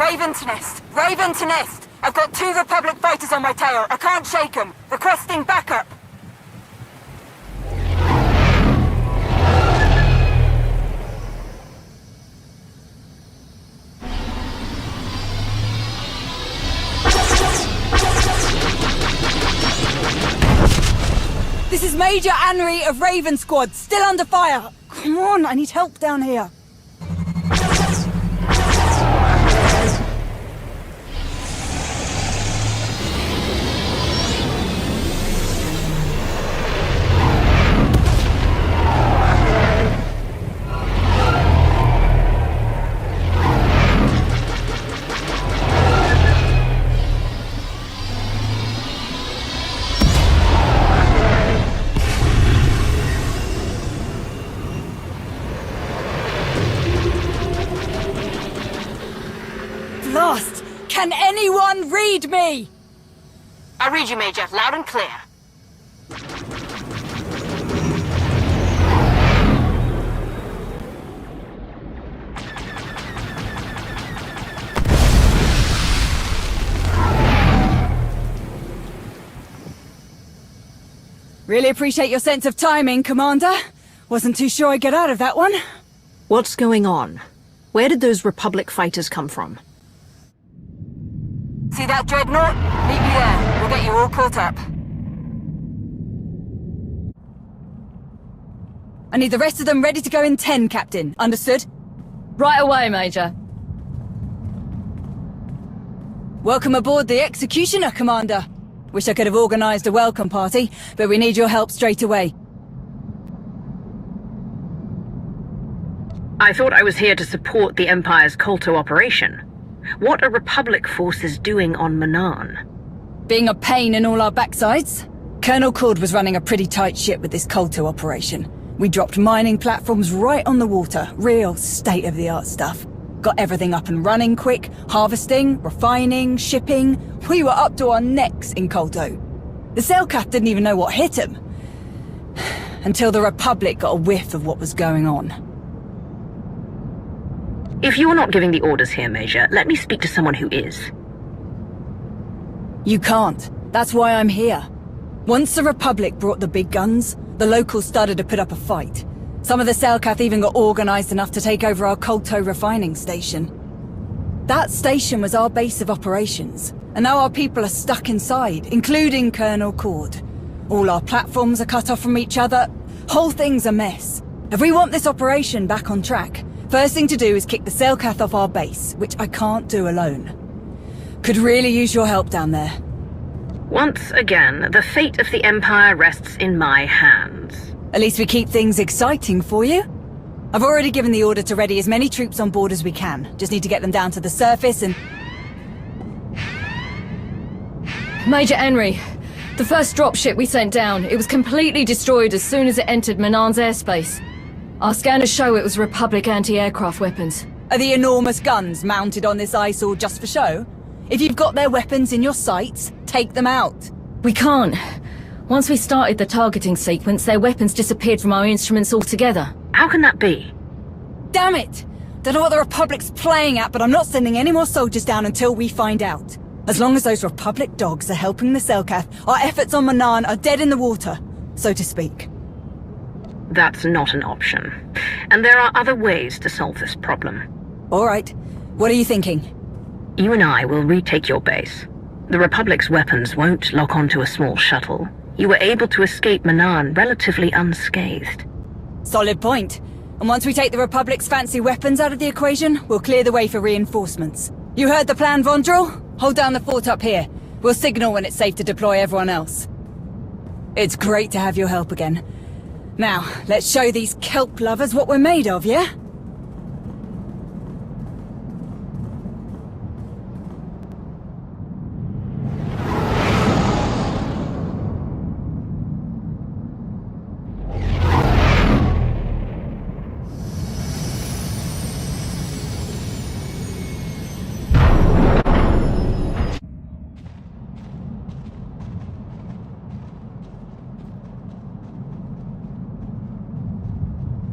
Raven to nest! Raven to nest! I've got 2 Republic fighters on my tail. I can't shake them. Requesting backup. This is Major Anri of Raven Squad, still under fire. Come on, I need help down here. Lost! Can anyone read me? I read you, Major, loud and clear. Really appreciate your sense of timing, Commander. Wasn't too sure I'd get out of that one. What's going on? Where did those Republic fighters come from? See that dreadnought? Meet me there. We'll get you all caught up. I need the rest of them ready to go in 10, Captain. Understood? Right away, Major. Welcome aboard the Executioner, Commander. Wish I could have organized a welcome party, but we need your help straight away. I thought I was here to support the Empire's kolto operation. What are Republic forces doing on Manaan? Being a pain in all our backsides? Colonel Cord was running a pretty tight ship with this kolto operation. We dropped mining platforms right on the water, real state-of-the-art stuff. Got everything up and running quick, harvesting, refining, shipping. We were up to our necks in kolto. The Sailcath didn't even know what hit him. Until the Republic got a whiff of what was going on. If you're not giving the orders here, Major, let me speak to someone who is. You can't. That's why I'm here. Once the Republic brought the big guns, the locals started to put up a fight. Some of the Sailcath even got organized enough to take over our kolto refining station. That station was our base of operations, and now our people are stuck inside, including Colonel Cord. All our platforms are cut off from each other. Whole thing's a mess. If we want this operation back on track, first thing to do is kick the Sailcath off our base, which I can't do alone. Could really use your help down there. Once again, the fate of the Empire rests in my hands. At least we keep things exciting for you. I've already given the order to ready as many troops on board as we can. Just need to get them down to the surface and... Major Henry, the first dropship we sent down, it was completely destroyed as soon as it entered Manaan's airspace. Our scanners show it was Republic anti-aircraft weapons. Are the enormous guns mounted on this eyesore just for show? If you've got their weapons in your sights, take them out. We can't. Once we started the targeting sequence, their weapons disappeared from our instruments altogether. How can that be? Damn it! Don't know what the Republic's playing at, but I'm not sending any more soldiers down until we find out. As long as those Republic dogs are helping the Sailcath, our efforts on Manaan are dead in the water, so to speak. That's not an option. And there are other ways to solve this problem. All right. What are you thinking? You and I will retake your base. The Republic's weapons won't lock onto a small shuttle. You were able to escape Manaan relatively unscathed. Solid point. And once we take the Republic's fancy weapons out of the equation, we'll clear the way for reinforcements. You heard the plan, Vondrel? Hold down the fort up here. We'll signal when it's safe to deploy everyone else. It's great to have your help again. Now, let's show these kelp lovers what we're made of, yeah?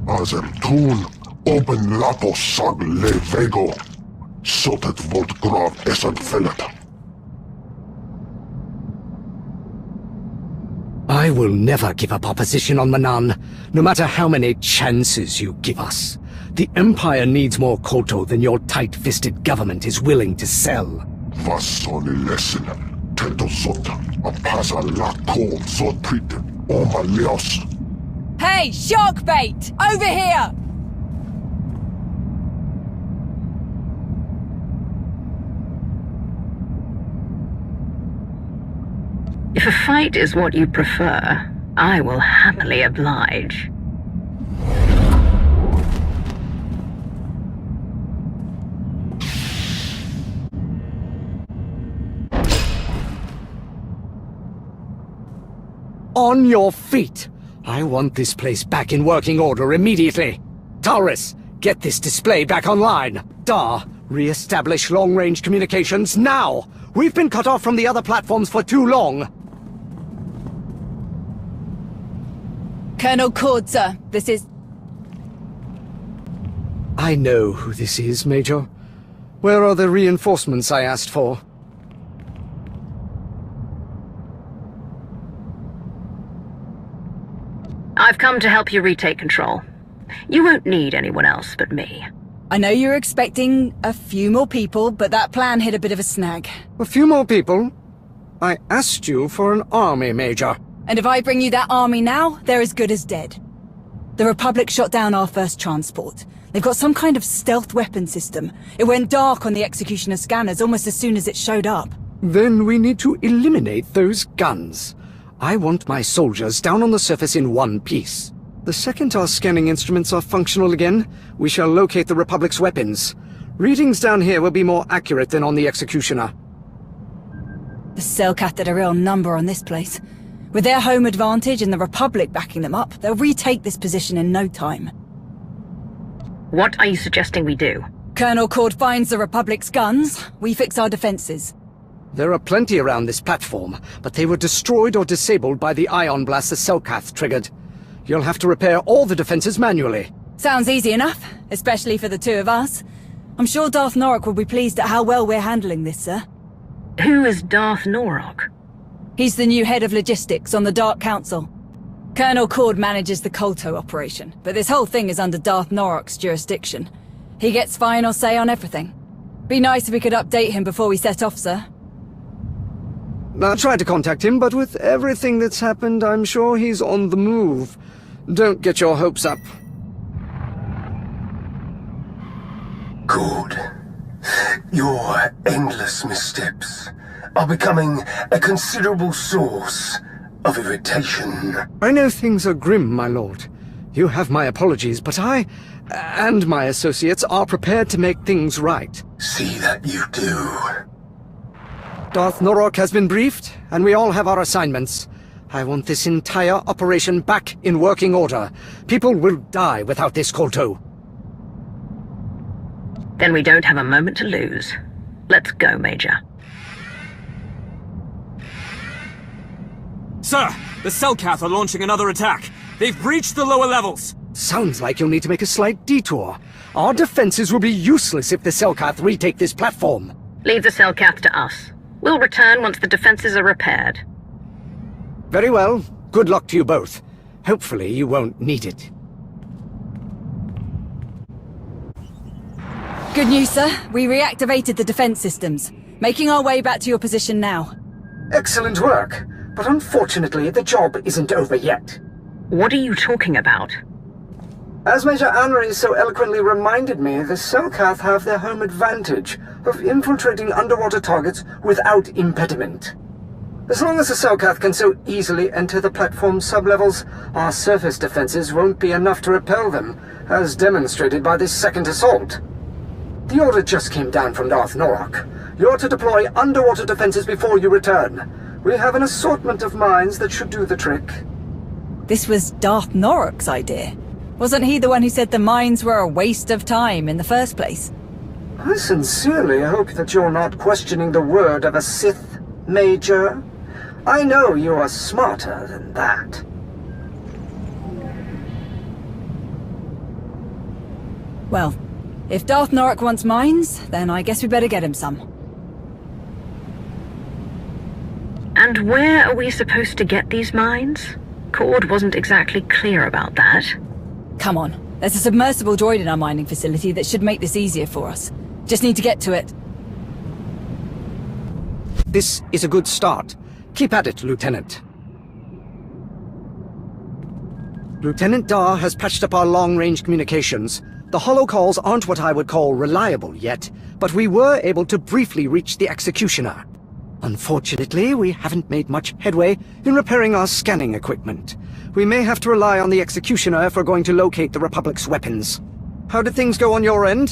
Azem tun, open lato sag le vego. Sotet volt grav esant felata. I will never give up our position on Manaan, no matter how many chances you give us. The Empire needs more kolto than your tight-fisted government is willing to sell. Vassoni lessenä. Teto sota. Apasa lakkoon sot priten. Oma lios. Hey, shark bait! Over here! If a fight is what you prefer, I will happily oblige. On your feet! I want this place back in working order immediately. Taurus, get this display back online. Dar, re-establish long-range communications now! We've been cut off from the other platforms for too long. Colonel Cord, sir. This is... I know who this is, Major. Where are the reinforcements I asked for? I've come to help you retake control. You won't need anyone else but me. I know you're expecting a few more people, but that plan hit a bit of a snag. A few more people? I asked you for an army, Major. And if I bring you that army now, they're as good as dead. The Republic shot down our first transport. They've got some kind of stealth weapon system. It went dark on the Executioner scanners almost as soon as it showed up. Then we need to eliminate those guns. I want my soldiers down on the surface in one piece. The second our scanning instruments are functional again, we shall locate the Republic's weapons. Readings down here will be more accurate than on the Executioner. The Selkath did a real number on this place. With their home advantage and the Republic backing them up, they'll retake this position in no time. What are you suggesting we do? Colonel Cord finds the Republic's guns, we fix our defenses. There are plenty around this platform, but they were destroyed or disabled by the ion blast the Selkath triggered. You'll have to repair all the defenses manually. Sounds easy enough, especially for the two of us. I'm sure Darth Norok will be pleased at how well we're handling this, sir. Who is Darth Norok? He's the new head of logistics on the Dark Council. Colonel Cord manages the kolto operation, but this whole thing is under Darth Norok's jurisdiction. He gets final say on everything. Be nice if we could update him before we set off, sir. I tried to contact him, but with everything that's happened, I'm sure he's on the move. Don't get your hopes up. Good. Your endless missteps are becoming a considerable source of irritation. I know things are grim, my lord. You have my apologies, but I, and my associates, are prepared to make things right. See that you do. Darth Norok has been briefed, and we all have our assignments. I want this entire operation back in working order. People will die without this kolto. Then we don't have a moment to lose. Let's go, Major. Sir, the Selkath are launching another attack. They've breached the lower levels. Sounds like you'll need to make a slight detour. Our defenses will be useless if the Selkath retake this platform. Leave the Selkath to us. We'll return once the defenses are repaired. Very well. Good luck to you both. Hopefully you won't need it. Good news, sir. We reactivated the defense systems. Making our way back to your position now. Excellent work. But unfortunately, the job isn't over yet. What are you talking about? As Major Henry so eloquently reminded me, the Selkath have their home advantage of infiltrating underwater targets without impediment. As long as the Selkath can so easily enter the platform sublevels, our surface defenses won't be enough to repel them, as demonstrated by this second assault. The order just came down from Darth Norok. You're to deploy underwater defenses before you return. We have an assortment of mines that should do the trick. This was Darth Norok's idea. Wasn't he the one who said the mines were a waste of time in the first place? I sincerely hope that you're not questioning the word of a Sith, Major. I know you are smarter than that. Well, If Darth Norok wants mines, then I guess we better get him some. And where are we supposed to get these mines? Cord wasn't exactly clear about that. Come on. There's a submersible droid in our mining facility that should make this easier for us. Just need to get to it. This is a good start. Keep at it, Lieutenant. Lieutenant Dar has patched up our long-range communications. The holocalls aren't what I would call reliable yet, but we were able to briefly reach the Executioner. Unfortunately, we haven't made much headway in repairing our scanning equipment. We may have to rely on the Executioner if we're going to locate the Republic's weapons. How did things go on your end?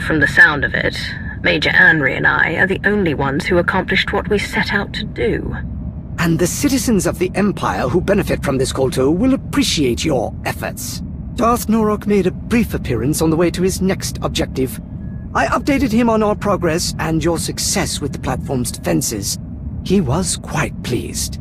From the sound of it, Major Anri and I are the only ones who accomplished what we set out to do. And the citizens of the Empire who benefit from this kolto will appreciate your efforts. Darth Norok made a brief appearance on the way to his next objective. I updated him on our progress and your success with the platform's defenses. He was quite pleased.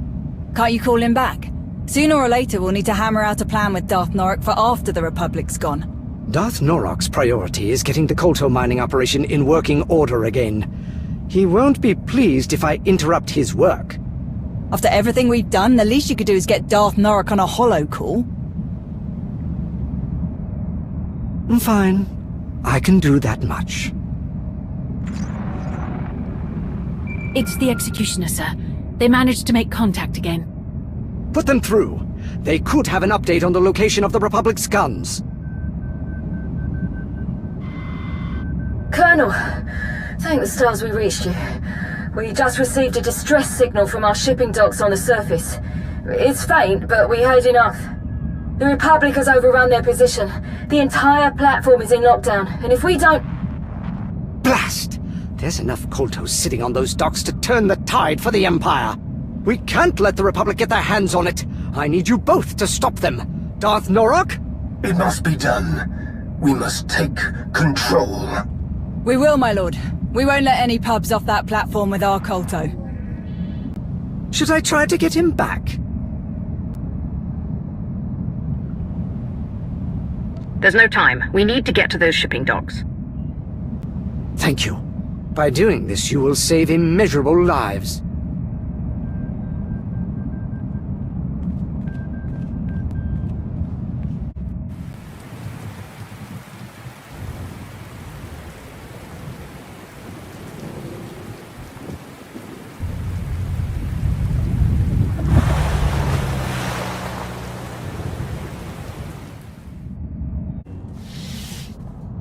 Can't you call him back? Sooner or later we'll need to hammer out a plan with Darth Norok for after the Republic's gone. Darth Norok's priority is getting the kolto mining operation in working order again. He won't be pleased if I interrupt his work. After everything we've done, the least you could do is get Darth Norok on a holo call. Fine. I can do that much. It's the Executioner, sir. They managed to make contact again. Put them through. They could have an update on the location of the Republic's guns. Colonel, thank the stars we reached you. We just received a distress signal from our shipping docks on the surface. It's faint, but we heard enough. The Republic has overrun their position. The entire platform is in lockdown, and if we don't... Blast! There's enough koltos sitting on those docks to turn the tide for the Empire. We can't let the Republic get their hands on it. I need you both to stop them. Darth Norok? It must be done. We must take control. We will, my lord. We won't let any pubs off that platform with our kolto. Should I try to get him back? There's no time. We need to get to those shipping docks. Thank you. By doing this, you will save immeasurable lives.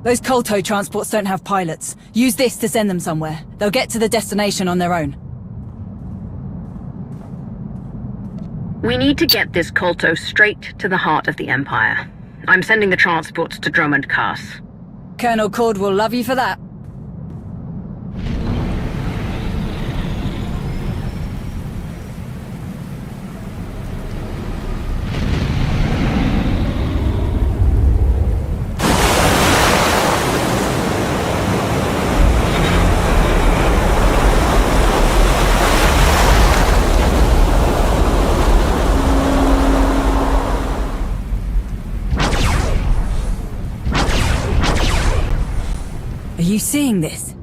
Those kolto transports don't have pilots. Use this to send them somewhere. They'll get to the destination on their own. We need to get this kolto straight to the heart of the Empire. I'm sending the transports to Drummond Cass. Colonel Cord will love you for that. Are you seeing this?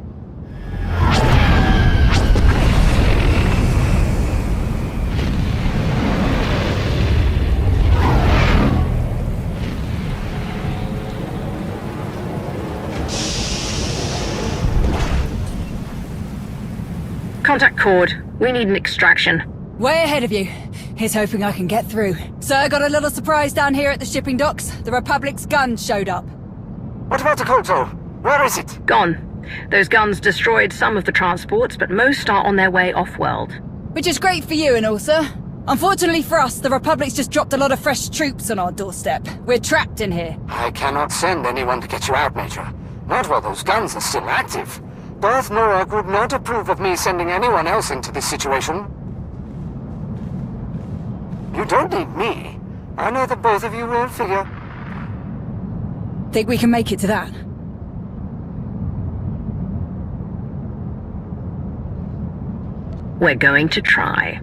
Contact Cord. We need an extraction. Way ahead of you. Here's hoping I can get through. So I got a little surprise down here at the shipping docks. The Republic's guns showed up. What about the kolto? Where is it? Gone. Those guns destroyed some of the transports, but most are on their way off-world. Which is great for you and all, sir. Unfortunately for us, the Republic's just dropped a lot of fresh troops on our doorstep. We're trapped in here. I cannot send anyone to get you out, Major. Not while those guns are still active. Darth Norok would not approve of me sending anyone else into this situation. You don't need me. I know that both of you will figure. Think we can make it to that? We're going to try.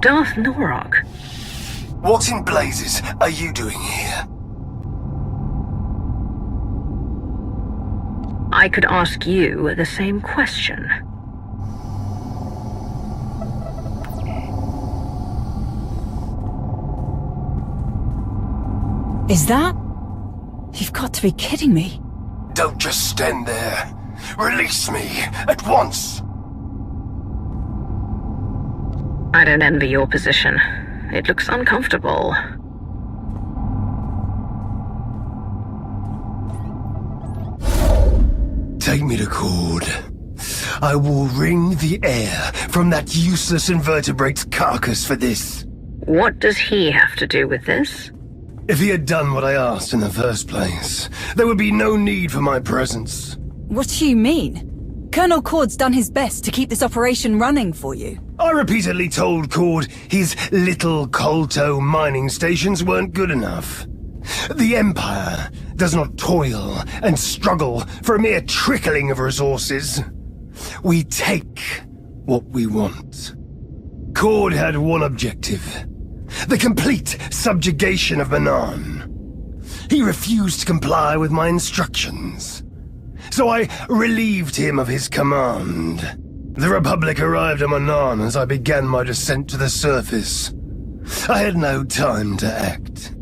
Darth Norok. What in blazes are you doing here? I could ask you the same question. Is that? You've got to be kidding me. Don't just stand there. Release me at once. I don't envy your position. It looks uncomfortable. Take me to Cord. I will wring the air from that useless invertebrate's carcass for this. What does he have to do with this? If he had done what I asked in the first place, there would be no need for my presence. What do you mean? Colonel Cord's done his best to keep this operation running for you. I repeatedly told Cord his little kolto mining stations weren't good enough. The Empire does not toil and struggle for a mere trickling of resources. We take what we want. Cord had one objective: the complete subjugation of Manaan. He refused to comply with my instructions, so I relieved him of his command. The Republic arrived at Manaan as I began my descent to the surface. I had no time to act.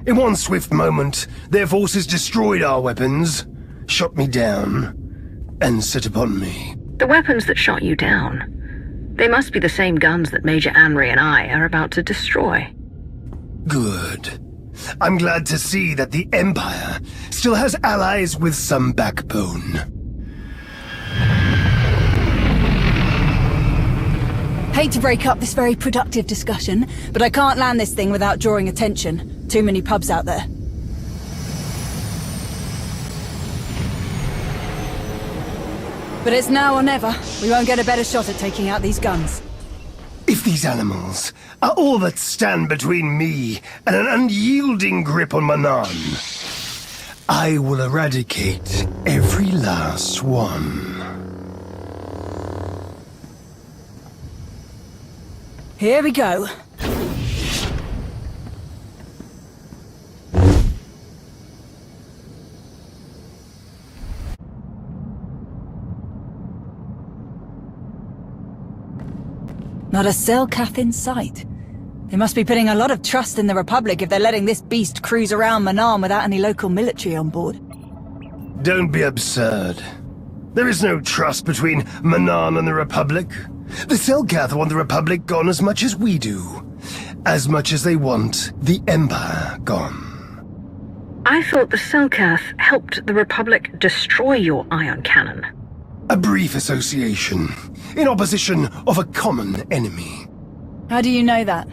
In one swift moment, their forces destroyed our weapons, shot me down, and set upon me. The weapons that shot you down. They must be the same guns that Major Anri and I are about to destroy. Good. I'm glad to see that the Empire still has allies with some backbone. Hate to break up this very productive discussion, but I can't land this thing without drawing attention. Too many pubs out there. But it's now or never. We won't get a better shot at taking out these guns. If these animals are all that stand between me and an unyielding grip on Manaan, I will eradicate every last one. Here we go. Not a Selkath in sight. They must be putting a lot of trust in the Republic if they're letting this beast cruise around Manaan without any local military on board. Don't be absurd. There is no trust between Manaan and the Republic. The Selkath want the Republic gone as much as we do. As much as they want the Empire gone. I thought the Selkath helped the Republic destroy your ion cannon. A brief association, in opposition of a common enemy. How do you know that?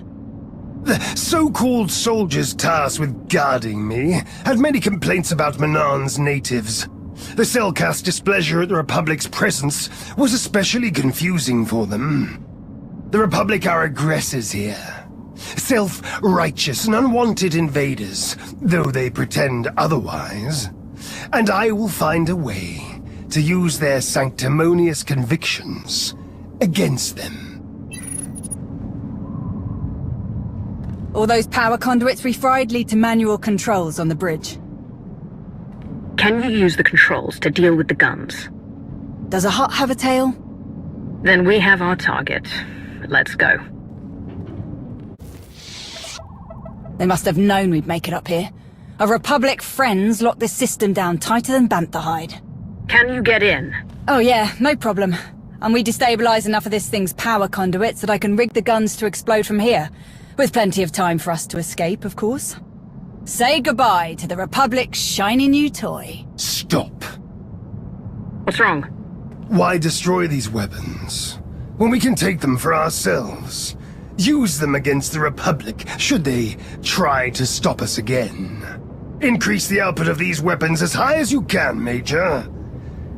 The so-called soldiers tasked with guarding me had many complaints about Manaan's natives. The Selkath's displeasure at the Republic's presence was especially confusing for them. The Republic are aggressors here. Self-righteous and unwanted invaders, though they pretend otherwise. And I will find a way to use their sanctimonious convictions against them. All those power conduits we fried lead to manual controls on the bridge. Can you use the controls to deal with the guns? Does a hut have a tail? Then we have our target. Let's go. They must have known we'd make it up here. Our Republic friends locked this system down tighter than bantha hide. Can you get in? Oh yeah, no problem. And we destabilize enough of this thing's power conduits that I can rig the guns to explode from here. With plenty of time for us to escape, of course. Say goodbye to the Republic's shiny new toy. Stop. What's wrong? Why destroy these weapons when we can take them for ourselves? Use them against the Republic should they try to stop us again. Increase the output of these weapons as high as you can, Major.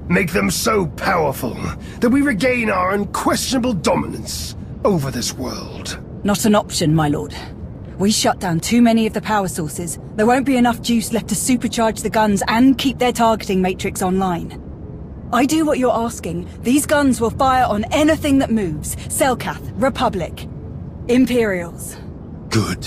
Make them so powerful that we regain our unquestionable dominance over this world. Not an option, my lord. We shut down too many of the power sources. There won't be enough juice left to supercharge the guns and keep their targeting matrix online. I do what you're asking. These guns will fire on anything that moves. Selkath, Republic. Imperials. Good.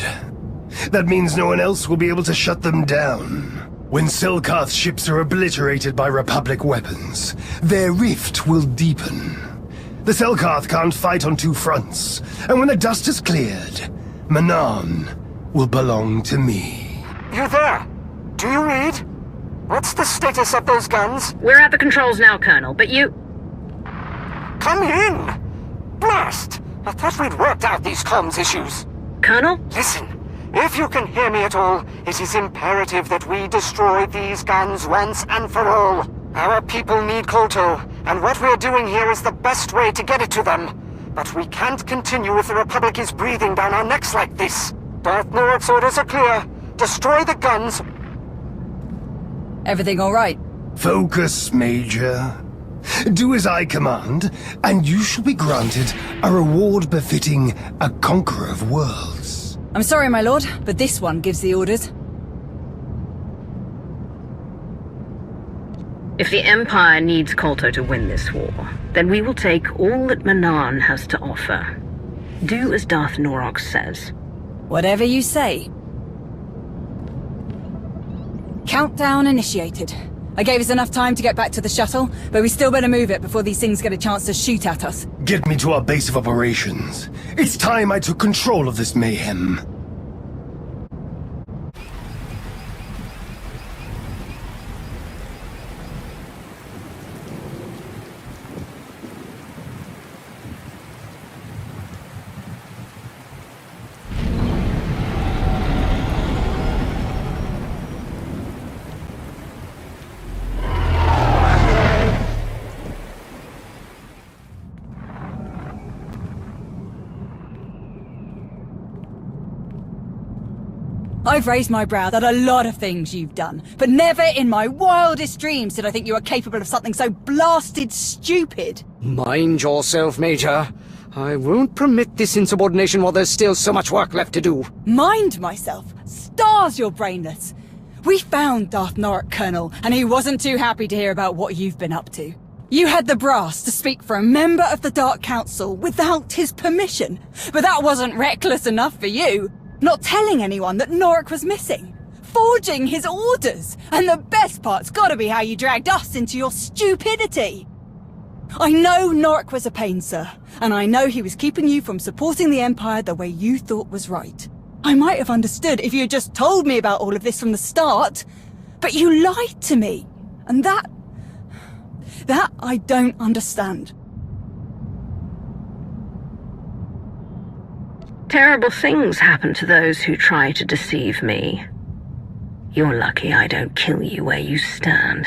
That means no one else will be able to shut them down. When Selkath's ships are obliterated by Republic weapons, their rift will deepen. The Selkath can't fight on two fronts, and when the dust is cleared, Manaan will belong to me. You there? Do you read? What's the status of those guns? We're at the controls now, Colonel, but you... Come in! Blast! I thought we'd worked out these comms issues. Colonel? Listen, if you can hear me at all, it is imperative that we destroy these guns once and for all. Our people need kolto, and what we're doing here is the best way to get it to them. But we can't continue if the Republic is breathing down our necks like this. Darth Malgus' orders are clear. Destroy the guns. Everything all right? Focus, Major. Do as I command, and you shall be granted a reward befitting a conqueror of worlds. I'm sorry, my lord, but this one gives the orders. If the Empire needs kolto to win this war, then we will take all that Manaan has to offer. Do as Darth Malgus says. Whatever you say. Countdown initiated. I gave us enough time to get back to the shuttle, but we still better move it before these things get a chance to shoot at us. Get me to our base of operations. It's time I took control of this mayhem. I've raised my brow at a lot of things you've done, but never in my wildest dreams did I think you were capable of something so blasted stupid. Mind yourself, Major. I won't permit this insubordination while there's still so much work left to do. Mind myself? Stars, you're brainless. We found Darth Malgus, Colonel, and he wasn't too happy to hear about what you've been up to. You had the brass to speak for a member of the Dark Council without his permission, but that wasn't reckless enough for you. Not telling anyone that Malgus was missing. Forging his orders. And the best part's gotta be how you dragged us into your stupidity. I know Malgus was a pain, sir. And I know he was keeping you from supporting the Empire the way you thought was right. I might have understood if you had just told me about all of this from the start. But you lied to me. And that I don't understand. Terrible things happen to those who try to deceive me. You're lucky I don't kill you where you stand.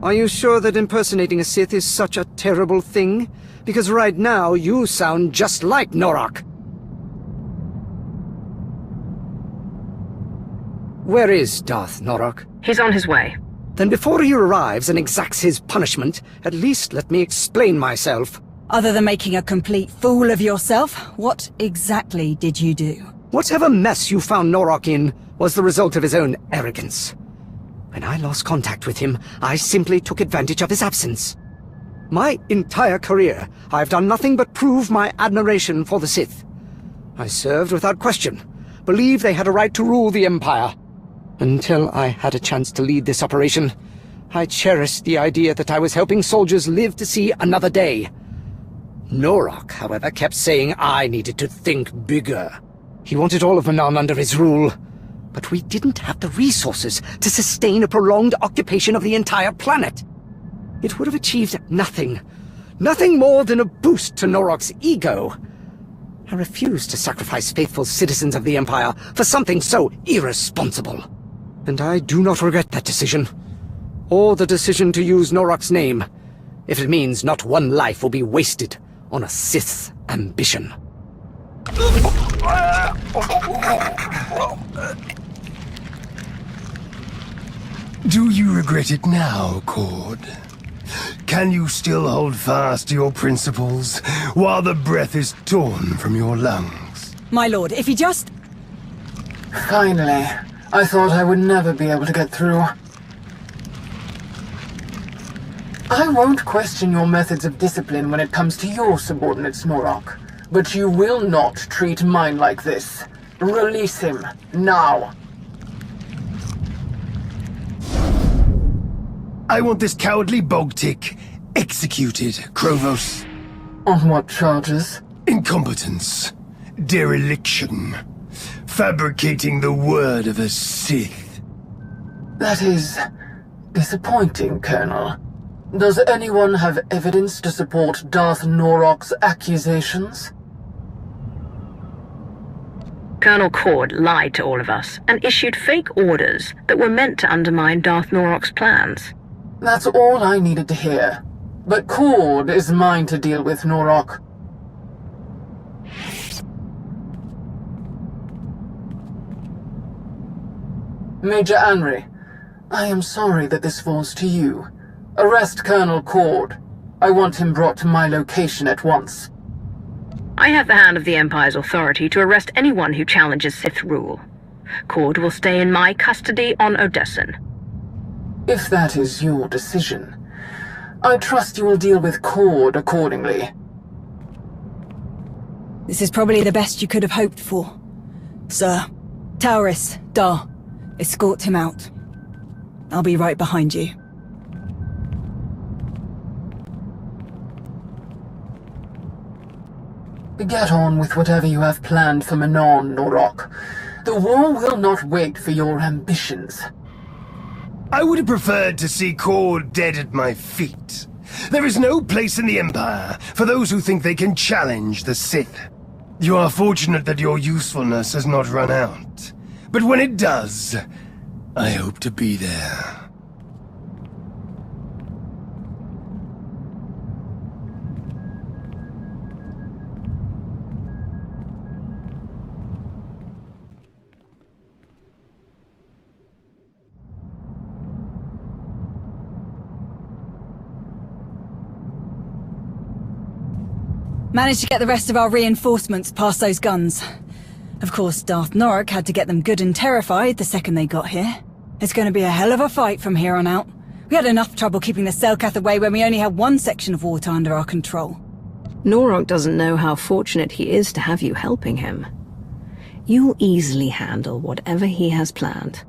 Are you sure that impersonating a Sith is such a terrible thing? Because right now, you sound just like Malgus. Where is Darth Malgus? He's on his way. Then before he arrives and exacts his punishment, at least let me explain myself. Other than making a complete fool of yourself, what exactly did you do? Whatever mess you found Malgus in was the result of his own arrogance. When I lost contact with him, I simply took advantage of his absence. My entire career, I've done nothing but prove my admiration for the Sith. I served without question, believed they had a right to rule the Empire. Until I had a chance to lead this operation, I cherished the idea that I was helping soldiers live to see another day. Malgus, however, kept saying I needed to think bigger. He wanted all of Manaan under his rule, but we didn't have the resources to sustain a prolonged occupation of the entire planet. It would have achieved nothing. Nothing more than a boost to Malgus' ego. I refused to sacrifice faithful citizens of the Empire for something so irresponsible. And I do not regret that decision. Or the decision to use Malgus' name, if it means not one life will be wasted on a Sith's ambition. Do you regret it now, Cord? Can you still hold fast to your principles while the breath is torn from your lungs? My lord, if he just... Finally. I thought I would never be able to get through. I won't question your methods of discipline when it comes to your subordinates, Malgus. but you will not treat mine like this. Release him, now. I want this cowardly bog-tick executed, Krovos. On what charges? Incompetence. Dereliction. Fabricating the word of a Sith. That is disappointing, Colonel. Does anyone have evidence to support Darth Norok's accusations? Colonel Cord lied to all of us and issued fake orders that were meant to undermine Darth Norok's plans. That's all I needed to hear. But Cord is mine to deal with, Norok. Major Anri, I am sorry that this falls to you. Arrest Colonel Cord. I want him brought to my location at once. I have the hand of the Empire's authority to arrest anyone who challenges Sith rule. Cord will stay in my custody on Odessen. If that is your decision, I trust you will deal with Cord accordingly. This is probably the best you could have hoped for. Sir, Tauris, Dar, escort him out. I'll be right behind you. Get on with whatever you have planned for Manaan, Norok. The war will not wait for your ambitions. I would have preferred to see Cord dead at my feet. There is no place in the Empire for those who think they can challenge the Sith. You are fortunate that your usefulness has not run out. But when it does, I hope to be there. Managed to get the rest of our reinforcements past those guns. Of course, Darth Norok had to get them good and terrified the second they got here. It's going to be a hell of a fight from here on out. We had enough trouble keeping the Selkath away when we only had one section of water under our control. Norok doesn't know how fortunate he is to have you helping him. You'll easily handle whatever he has planned.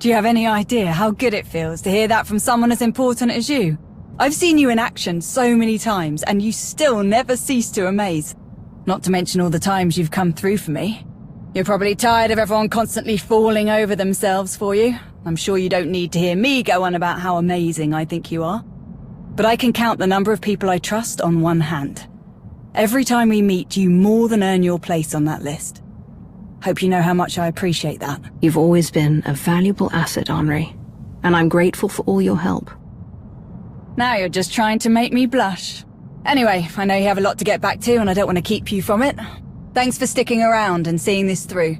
Do you have any idea how good it feels to hear that from someone as important as you? I've seen you in action so many times, and you still never cease to amaze. Not to mention all the times you've come through for me. You're probably tired of everyone constantly falling over themselves for you. I'm sure you don't need to hear me go on about how amazing I think you are. But I can count the number of people I trust on one hand. Every time we meet, you more than earn your place on that list. Hope you know how much I appreciate that. You've always been a valuable asset, Henri, and I'm grateful for all your help. Now you're just trying to make me blush. Anyway, I know you have a lot to get back to and I don't want to keep you from it. Thanks for sticking around and seeing this through.